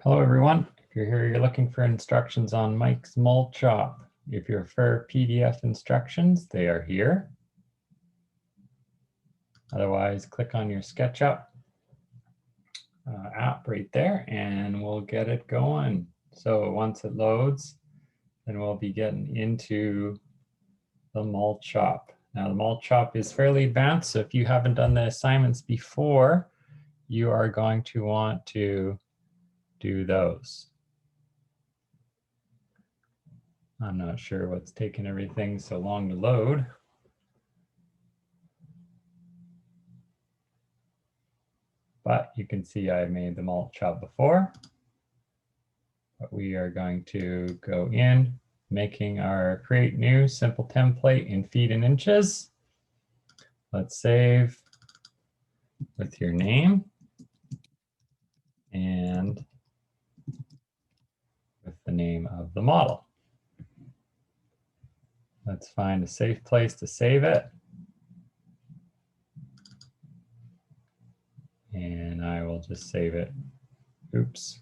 Hello everyone. If you're here, you're looking for instructions on Mike's Malt Shop. If you're for PDF instructions, they are here. Otherwise, click on your SketchUp app right there and we'll get it going. So once it loads, then we'll be getting into the Malt Shop. Now the Malt Shop is fairly advanced, so if you haven't done the assignments before, you are going to want to do those. I'm not sure what's taking everything so long to load. But you can see I made the Malt Shop before. But we are going to go in, making our create new simple template in feet and inches. Let's save with your name and with the name of the model. Let's find a safe place to save it. And I will just save it. Oops.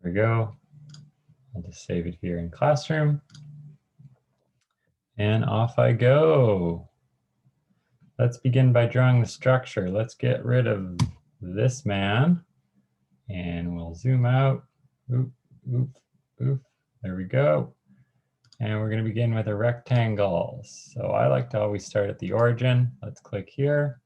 There we go. I'll just save it here in Classroom. And off I go. Let's begin by drawing the structure. Let's get rid of this man and we'll zoom out. Oop, oop, oop. There we go. And we're going to begin with a rectangle. So I like to always start at the origin. Let's click here.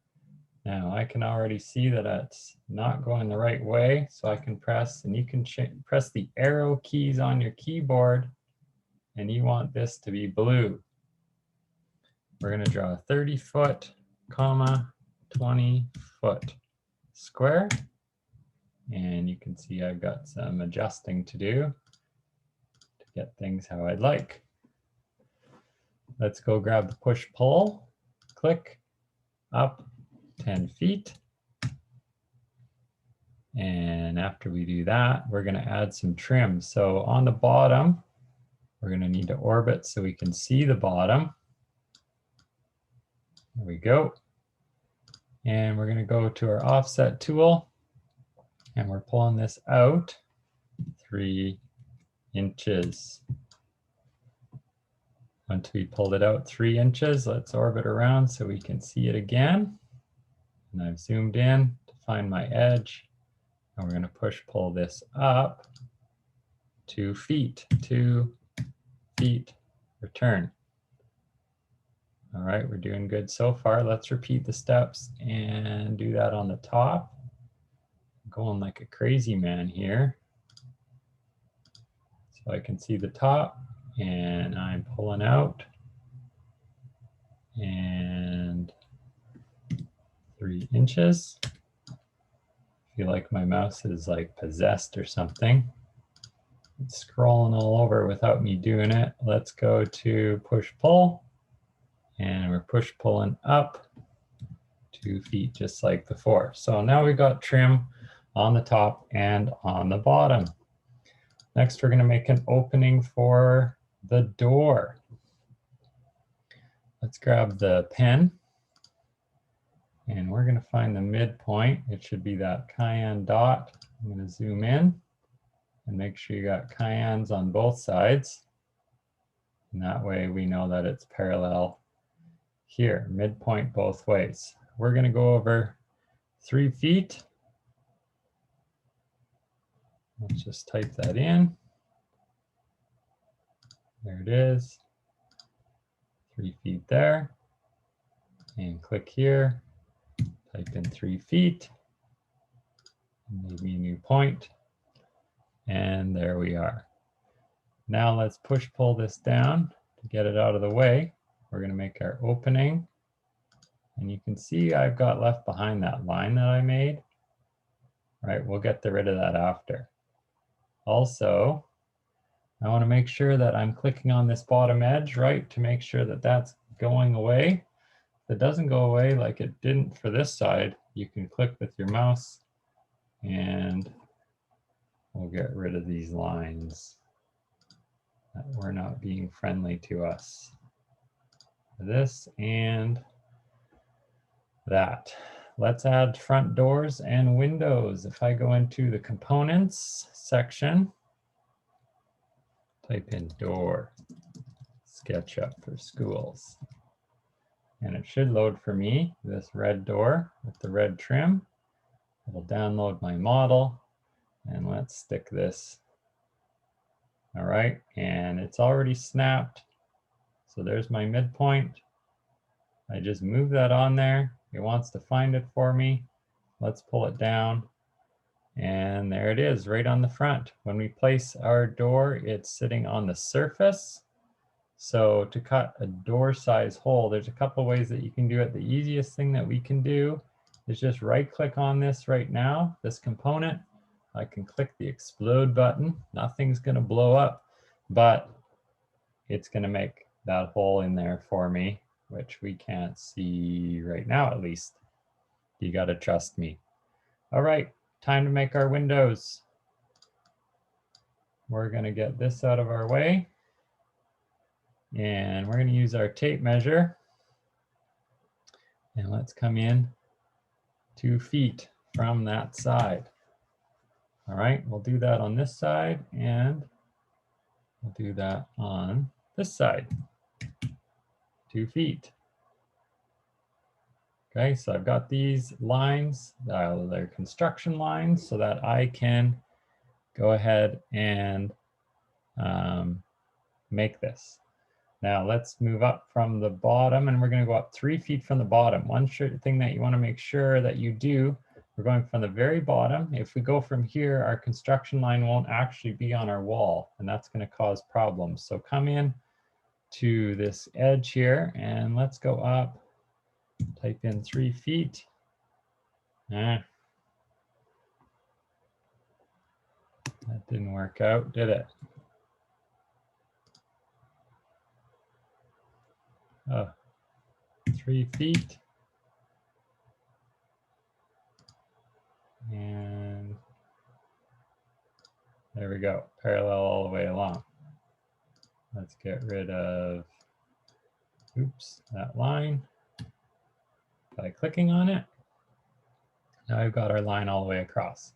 Now I can already see that it's not going the right way. So I can press, and you can press the arrow keys on your keyboard, and you want this to be blue. We're going to draw a 30-foot, 20-foot square. And you can see I've got some adjusting to do to get things how I'd like. Let's go grab the push-pull, click, up 10 feet. And after we do that, we're going to add some trim. So on the bottom, we're going to need to orbit so we can see the bottom. There we go. And we're going to go to our offset tool. And we're pulling this out 3 inches. Once we pulled it out 3 inches, let's orbit around so we can see it again. And I've zoomed in to find my edge. And we're going to push-pull this up 2 feet. 2 feet, return. All right, we're doing good so far. Let's repeat the steps and do that on the top. I'm going like a crazy man here. So I can see the top, and I'm pulling out. And 3 inches. I feel like my mouse is like possessed or something. It's scrolling all over without me doing it. Let's go to push-pull. And we're push-pulling up 2 feet just like before. So now we've got trim on the top and on the bottom. Next, we're going to make an opening for the door. Let's grab the pen. And we're going to find the midpoint. It should be that cayenne dot. I'm going to zoom in and make sure you got cayennes on both sides. And that way we know that it's parallel here, midpoint both ways. We're going to go over 3 feet. Let's just type that in. There it is. 3 feet there. And click here. Type in 3 feet. Maybe a new point. And there we are. Now let's push-pull this down to get it out of the way. We're going to make our opening. And you can see I've got left behind that line that I made. All right, we'll get rid of that after. Also, I want to make sure that I'm clicking on this bottom edge, right, to make sure that that's going away. If it doesn't go away like it didn't for this side, you can click with your mouse and we'll get rid of these lines that were not being friendly to us. this and that. Let's add front doors and windows. If I go into the components section, type in door, SketchUp for schools. And it should load for me this red door with the red trim. It'll download my model, and let's stick this. All right, and it's already snapped. So there's my midpoint. I just move that on there. It wants to find it for me. Let's pull it down. And there it is, right on the front. When we place our door, it's sitting on the surface. So to cut a door size hole, there's a couple ways that you can do it. The easiest thing that we can do is just right click on this right now, this component. I can click the explode button. Nothing's gonna blow up, but it's gonna make that hole in there for me, which we can't see right now at least. You gotta trust me. All right, time to make our windows. We're gonna get this out of our way. And we're going to use our tape measure. And let's come in 2 feet from that side. All right, we'll do that on this side, and we'll do that on this side. 2 feet. Okay, so I've got these lines, they're construction lines, so that I can go ahead and make this. Now let's move up from the bottom, and we're going to go up 3 feet from the bottom. One thing that you want to make sure that you do, we're going from the very bottom. If we go from here, our construction line won't actually be on our wall, and that's going to cause problems. So come in to this edge here, and let's go up, type in 3 feet. That didn't work out, did it? Oh, 3 feet. And there we go, parallel all the way along. Let's get rid of, oops, that line by clicking on it. Now I've got our line all the way across.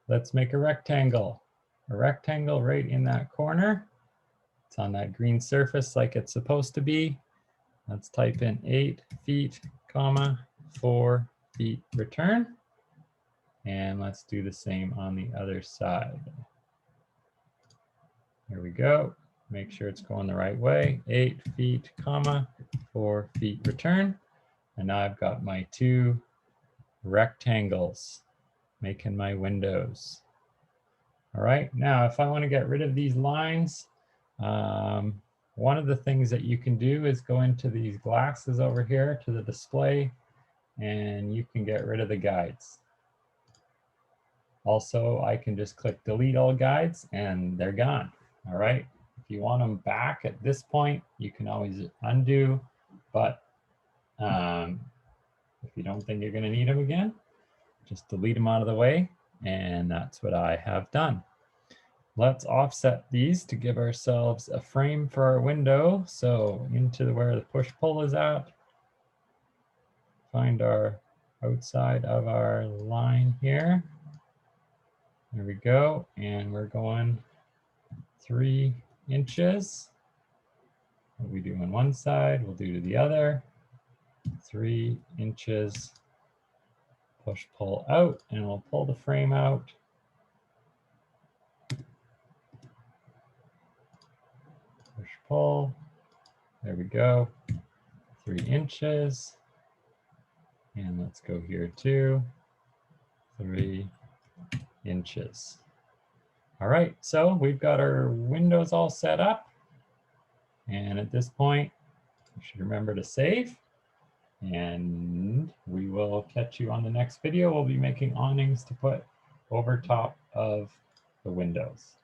Let's make a rectangle right in that corner. It's on that green surface like it's supposed to be. Let's type in 8 feet, comma, 4 feet return. And let's do the same on the other side. Here we go. Make sure it's going the right way. 8 feet, comma, 4 feet return. And now I've got my 2 rectangles making my windows. All right, now if I want to get rid of these lines, one of the things that you can do is go into these glasses over here to the display, and you can get rid of the guides. Also, I can just click delete all guides and they're gone. All right, if you want them back at this point, you can always undo, but if you don't think you're going to need them again, just delete them out of the way, and that's what I have done. Let's offset these to give ourselves a frame for our window. So into where the push-pull is at, find our outside of our line here. There we go, and we're going 3 inches. What we do on one side, we'll do to the other. 3 inches, push, pull out, and we'll pull the frame out. Push, pull, there we go, 3 inches. And let's go here too, 3 inches. All right, so we've got our windows all set up. And at this point, you should remember to save. And we will catch you on the next video. We'll be making awnings to put over top of the windows.